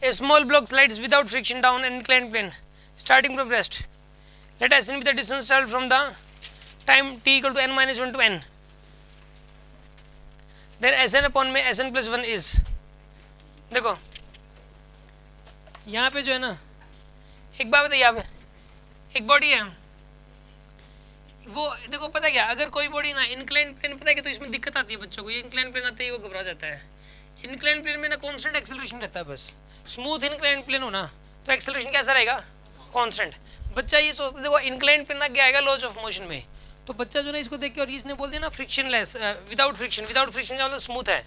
A small block slides without friction down an inclined plane starting from rest. Let Sn be the distance traveled from the time t equal to n minus 1 to n. Then Sn upon में Sn plus 1 is. देखो यहाँ पे जो है ना, एक बात बताइए, यहाँ पे एक बॉडी है, वो देखो पता क्या, अगर कोई बॉडी ना इंक्लाइन प्लेन पता है कि तो इसमें दिक्कत आती है बच्चों को, ये इंक्लाइन प्लेन आते ही वो घबरा जाता है। इंक्लाइन प्लेन में ना कांस्टेंट एक्सेलरेशन रहता है, बस स्मूथ इंक्लाइन प्लेन हो ना तो एक्सेलरेशन कैसा रहेगा, कांस्टेंट। बच्चा ये सोचता देखो इंक्लाइन प्लेन आगे आएगा लॉज ऑफ मोशन में, तो बच्चा जो ना इसको देख के और इसने बोल दिया ना friction less, without friction, without friction का मतलब स्मूथ है,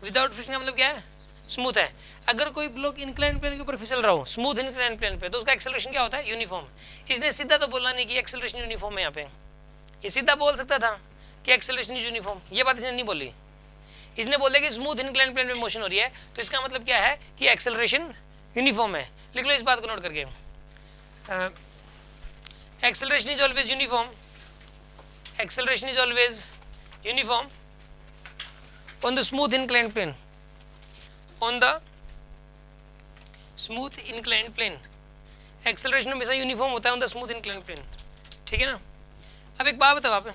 विदाउट फ्रिक्शन का मतलब क्या है, स्मूथ है। अगर कोई ब्लॉक इंक्लाइन प्लेन के ऊपर फिसल रहा हो स्मूथ इंक्लाइन प्लेन पे, तो उसका एक्सेलरेशन क्या होता है, यूनिफॉर्म। इसने सीधा तो बोला नहीं कि एक्सेलरेशन यूनिफॉर्म है, यहाँ पे ये सीधा बोल सकता था कि एक्सेलरेशन इज यूनिफॉर्म, ये बात इसने नहीं बोली। इसने बोला कि स्मूथ इंक्लाइन प्लेन पे मोशन हो रही है, तो इसका मतलब क्या है कि एक्सेलरेशन यूनिफॉर्म है। लिख लो इस बात को नोट करके, acceleration is always uniform, acceleration is always uniform on the smooth incline plane, on the smooth incline plane acceleration हमेशा यूनिफॉर्म होता है on the smooth incline plane, ठीक है ना। अब एक बात बताओ आप,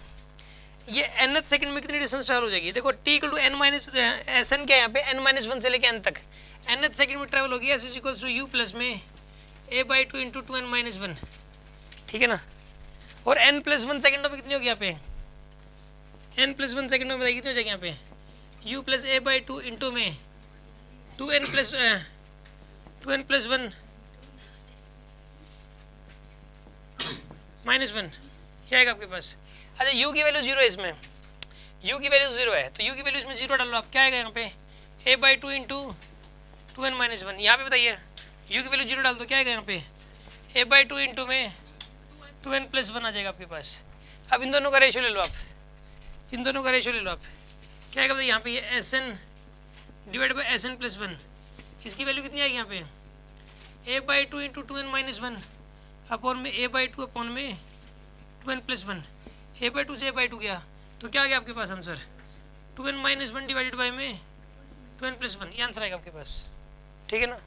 ये nth सेकंड में कितनी डिस्टेंस ट्रैवल हो जाएगी, देखो t equal to n minus Sn क्या है यहाँ पे, n माइनस 1 से लेके n तक nth सेकंड में ट्रैवल होगी, s equals to u plus में a/2 इंटू 2n माइनस 1, ठीक है ना। और n प्लस 1 सेकंडों में कितनी होगी यहाँ पे, n प्लस 1 सेकंडों में बताइए कितनी हो जाएगी यहाँ पे, u प्लस a/2 इंटू में 2n प्लस 1 माइनस 1, क्या आएगा आपके पास। अच्छा u की वैल्यू 0 है, इसमें u की वैल्यू 0 है, तो u की वैल्यू इसमें 0 डाल लो आप, क्या आएगा यहाँ पे a/2 इंटू 2n माइनस 1। यहाँ पे बताइए u की वैल्यू 0 डाल दो, क्या आएगा यहाँ पे a/2 इंटू में 2n प्लस 1 आ जाएगा आपके पास। अब इन दोनों का रेशियो ले लो आप, इन दोनों का रेशियो ले लो आप, क्या आएगा बताइए यहाँ पे ये Sn divide by Sn plus 1, इसकी वैल्यू कितनी आएगी यहाँ पे a/2 into 2n minus 1 upon में a/2 अपॉन में 2n प्लस 1, a/2 से a/2 गया तो क्या आ गया आपके पास answer 2n minus 1 divided by में 2n प्लस 1, ये आंसर आएगा आपके पास, ठीक है ना।